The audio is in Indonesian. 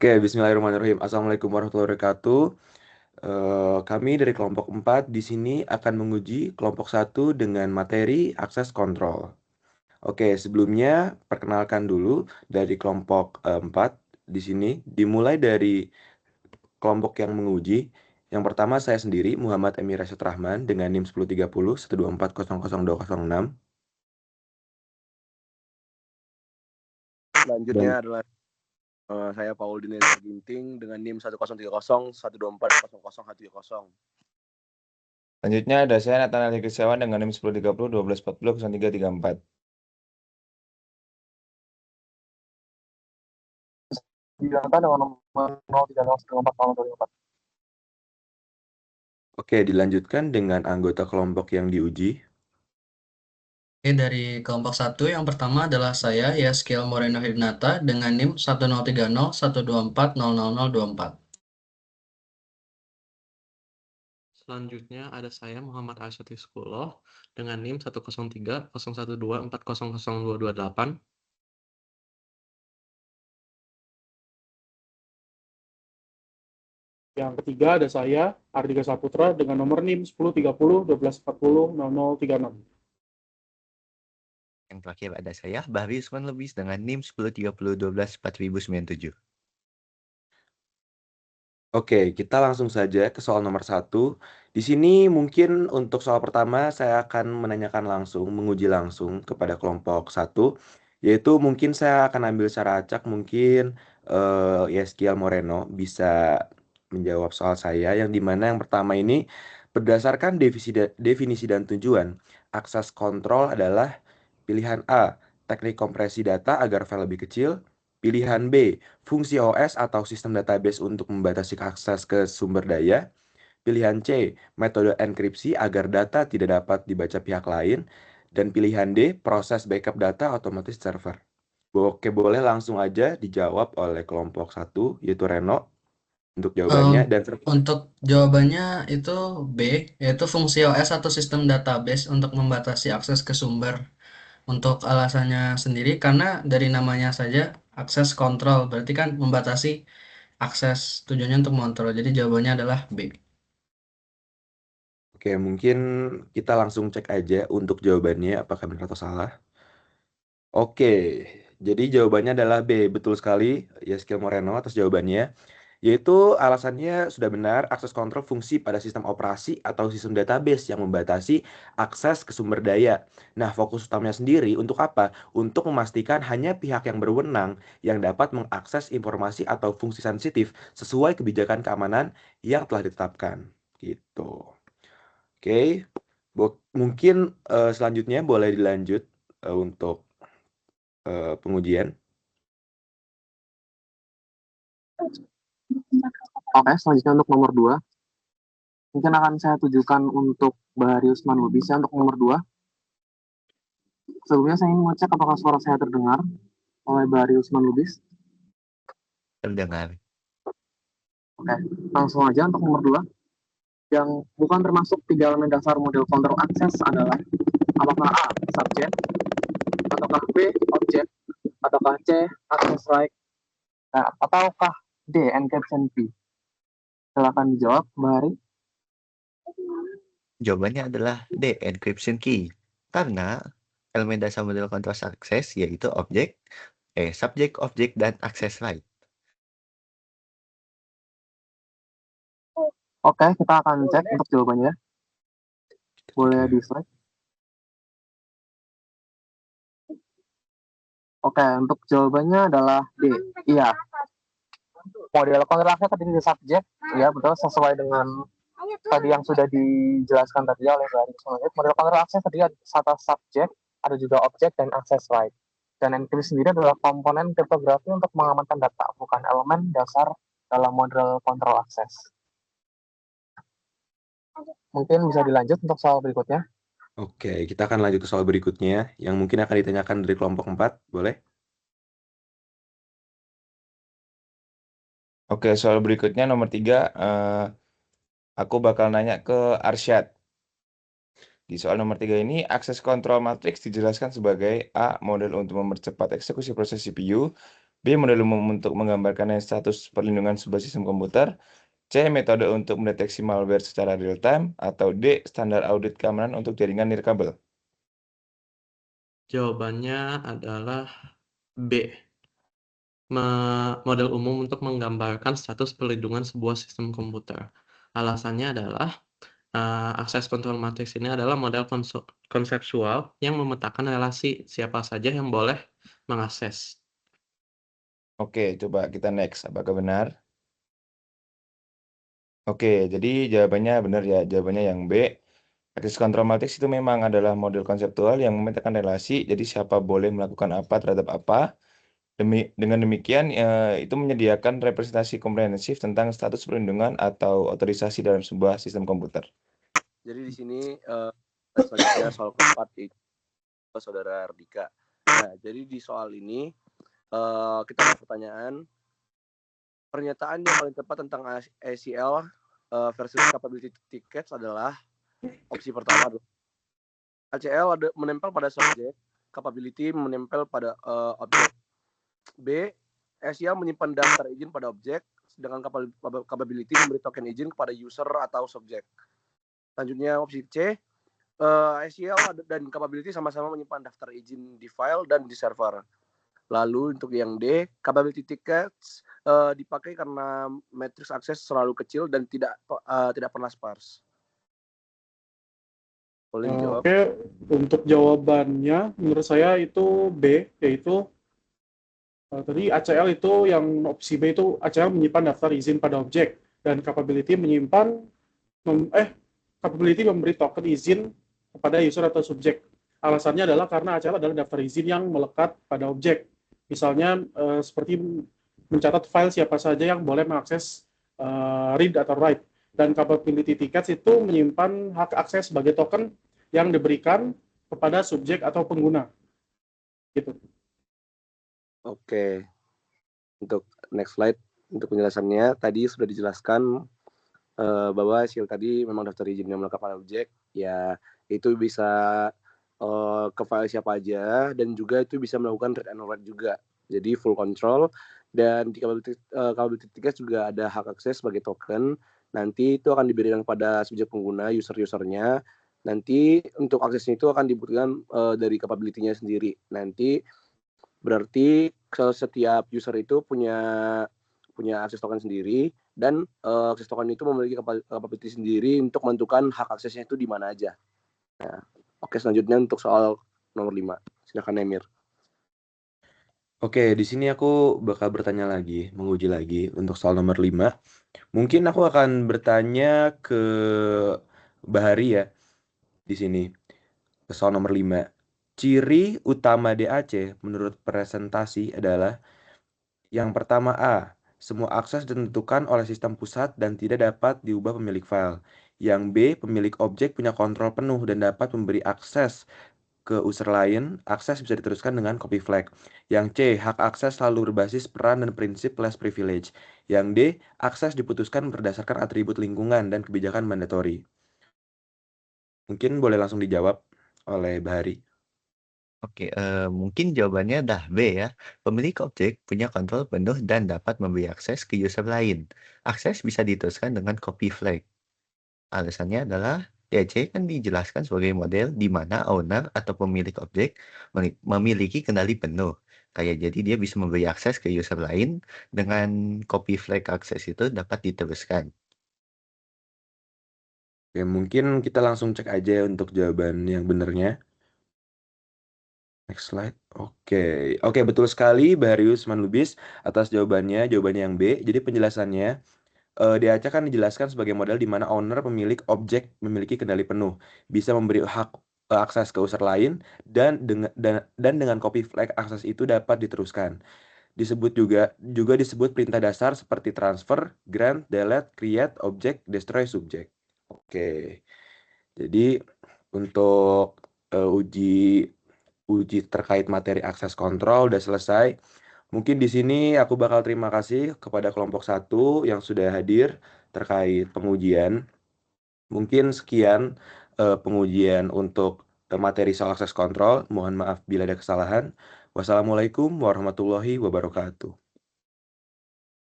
Oke, bismillahirrahmanirrahim. Assalamualaikum warahmatullahi wabarakatuh. Kami dari kelompok 4 di sini akan menguji kelompok 1 dengan materi akses kontrol. Oke, sebelumnya perkenalkan dulu dari kelompok 4 di sini. Dimulai dari kelompok yang menguji. Yang pertama saya sendiri, Muhammad Emir Rasyid Rahman dengan NIM 1030 124000206. Selanjutnya Dan adalah saya Paul Dinesa Ginting dengan NIM 1030 124001030. Selanjutnya ada saya Nathanael Hiksawan dengan NIM 1030 1240 0334. Dengan nomor 03014 oke, dilanjutkan dengan anggota kelompok yang diuji. Oke, dari kelompok 1 yang pertama adalah saya, Yaskiel Moreno Hidnata dengan NIM 1030 1240024. Selanjutnya ada saya Muhammad Arsyad Hizqullah dengan NIM 103 012 4000228. Yang ketiga ada saya, Ardika Saputra, dengan nomor NIM 1030 1240 0036. Yang terakhir ada saya, Bahri Usman Lubis dengan NIM 1030 12 4097. Oke, kita langsung saja ke soal nomor 1. Di sini mungkin untuk soal pertama saya akan menanyakan langsung, menguji langsung kepada kelompok 1, yaitu mungkin saya akan ambil secara acak, mungkin Yeskiel Moreno bisa menjawab soal saya, yang dimana yang pertama ini berdasarkan definisi dan tujuan, akses kontrol adalah pilihan A, teknik kompresi data agar file lebih kecil. Pilihan B, fungsi OS atau sistem database untuk membatasi akses ke sumber daya. Pilihan C, metode enkripsi agar data tidak dapat dibaca pihak lain. Dan pilihan D, proses backup data otomatis server. Oke, boleh langsung aja dijawab oleh kelompok 1, yaitu Reno, untuk jawabannya. Dan Untuk jawabannya itu B, yaitu fungsi OS atau sistem database untuk membatasi akses ke sumber. Untuk alasannya sendiri, karena dari namanya saja akses kontrol, berarti kan membatasi akses, tujuannya untuk mengontrol. Jadi jawabannya adalah B. Oke, mungkin kita langsung cek aja untuk jawabannya apakah benar atau salah. Oke, jadi jawabannya adalah B. Betul sekali, Yaskiel Moreno atas jawabannya. Yaitu alasannya sudah benar, akses kontrol fungsi pada sistem operasi atau sistem database yang membatasi akses ke sumber daya. Nah, fokus utamanya sendiri untuk apa? Untuk memastikan hanya pihak yang berwenang yang dapat mengakses informasi atau fungsi sensitif sesuai kebijakan keamanan yang telah ditetapkan. Gitu. Oke, mungkin selanjutnya boleh dilanjut untuk pengujian. Oke, selanjutnya untuk nomor 2. Mungkin akan saya tujukan untuk Bahri Usman Lubis ya untuk nomor 2. Sebelumnya saya ingin mengecek apakah suara saya terdengar oleh Bahri Usman Lubis. Terdengar. Oke, langsung aja untuk nomor 2. Yang bukan termasuk 3 elemen dasar model kontrol akses adalah apakah A, subjek, ataukah B, objek, ataukah C, access right, ataukah D, encryption key. Silakan dijawab, Mbak Hari. Jawabannya adalah D, encryption key. Karena elemen dasar model kontrol akses yaitu subjek, objek, dan access right. Oke, kita akan cek untuk jawabannya. Boleh di slide. Oke, untuk jawabannya adalah D. Iya. Model kontrol akses tadi di subjek, ya betul sesuai dengan tadi yang sudah dijelaskan tadi oleh Mbak Ari. Model kontrol akses tadi ada satu subjek, ada juga objek dan access right. Dan encryption sendiri adalah komponen kriptografi untuk mengamankan data, bukan elemen dasar dalam model kontrol akses. Mungkin bisa dilanjut untuk soal berikutnya. Oke, kita akan lanjut ke soal berikutnya yang mungkin akan ditanyakan dari kelompok 4, boleh? Oke, soal berikutnya nomor 3. Aku bakal nanya ke Arsyad. Di soal nomor 3 ini, akses kontrol matriks dijelaskan sebagai A. Model untuk mempercepat eksekusi proses CPU. B. Model umum untuk menggambarkan status perlindungan sebuah sistem komputer. C. Metode untuk mendeteksi malware secara real time. Atau D. Standar audit keamanan untuk jaringan nirkabel. Jawabannya adalah B. Model umum untuk menggambarkan status perlindungan sebuah sistem komputer. Alasannya adalah akses kontrol matriks ini adalah model konseptual yang memetakan relasi siapa saja yang boleh mengakses. Oke, coba kita next. Apakah benar? Oke, jadi jawabannya benar ya. Jawabannya yang B. Akses kontrol matriks itu memang adalah model konseptual yang memetakan relasi, jadi siapa boleh melakukan apa terhadap apa. Dengan demikian, itu menyediakan representasi komprehensif tentang status perlindungan atau otorisasi dalam sebuah sistem komputer. Jadi di sini selanjutnya soal keempat itu saudara Ardika. Nah, jadi di soal ini kita ada pertanyaan. Pernyataan yang paling tepat tentang ACL versus capability tickets adalah opsi pertama. ACL menempel pada subjek, capability menempel pada objek. B. ACL menyimpan daftar izin pada objek, sedangkan capability memberi token izin kepada user atau subjek. Selanjutnya opsi C. ACL dan capability sama-sama menyimpan daftar izin di file dan di server. Lalu untuk yang D, capability tickets dipakai karena matriks akses selalu kecil dan tidak pernah sparse. Boleh dijawab? Oke, untuk jawabannya menurut saya itu B, yaitu tadi ACL itu yang opsi B itu ACL menyimpan daftar izin pada objek dan capability capability memberi token izin kepada user atau subjek. Alasannya adalah karena ACL adalah daftar izin yang melekat pada objek. Misalnya seperti mencatat file siapa saja yang boleh mengakses read atau write. Dan capability tickets itu menyimpan hak akses sebagai token yang diberikan kepada subjek atau pengguna. Gitu. Oke. Untuk next slide, untuk penjelasannya tadi sudah dijelaskan bahwa ACL tadi memang daftar izin yang melekat pada objek, ya itu bisa ke file siapa aja dan juga itu bisa melakukan read and write juga. Jadi full control dan di capability tickets juga ada hak akses sebagai token. Nanti itu akan diberikan kepada subjek pengguna, usernya. Nanti untuk aksesnya itu akan dibutuhkan dari capability-nya sendiri. Nanti berarti setiap user itu punya akses token sendiri dan akses token itu memiliki capability sendiri untuk menentukan hak aksesnya itu di mana aja. Nah, oke, selanjutnya untuk soal nomor 5. Silakan Emir. Oke, di sini aku bakal bertanya lagi, menguji lagi untuk soal nomor 5. Mungkin aku akan bertanya ke Bahari ya di sini. Ke soal nomor 5. Ciri utama DAC menurut presentasi adalah yang pertama A. Semua akses ditentukan oleh sistem pusat dan tidak dapat diubah pemilik file. Yang B. Pemilik objek punya kontrol penuh dan dapat memberi akses ke user lain. Akses bisa diteruskan dengan copy flag. Yang C. Hak akses selalu berbasis peran dan prinsip less privilege. Yang D. Akses diputuskan berdasarkan atribut lingkungan dan kebijakan mandatori. Mungkin boleh langsung dijawab oleh Bahari. Oke, mungkin jawabannya dah B ya. Pemilik objek punya kontrol penuh dan dapat memberi akses ke user lain. Akses bisa diteruskan dengan copy flag. Alasannya adalah DC kan dijelaskan sebagai model di mana owner atau pemilik objek memiliki kendali penuh. Kayak jadi dia bisa memberi akses ke user lain dengan copy flag akses itu dapat diteruskan. Oke, mungkin kita langsung cek aja untuk jawaban yang benernya. Next slide. Oke, betul sekali Baharius Manlubis atas jawabannya yang B. Jadi penjelasannya, DAC kan dijelaskan sebagai model di mana owner pemilik objek memiliki kendali penuh, bisa memberi hak akses ke user lain dan dengan copy flag akses itu dapat diteruskan. Disebut juga disebut perintah dasar seperti transfer, grant, delete, create, object, destroy, subject. Oke. Jadi untuk uji terkait materi akses kontrol udah selesai. Mungkin di sini aku bakal terima kasih kepada kelompok 1 yang sudah hadir terkait pengujian. Mungkin sekian pengujian untuk materi soal akses kontrol. Mohon maaf bila ada kesalahan. Wassalamualaikum warahmatullahi wabarakatuh.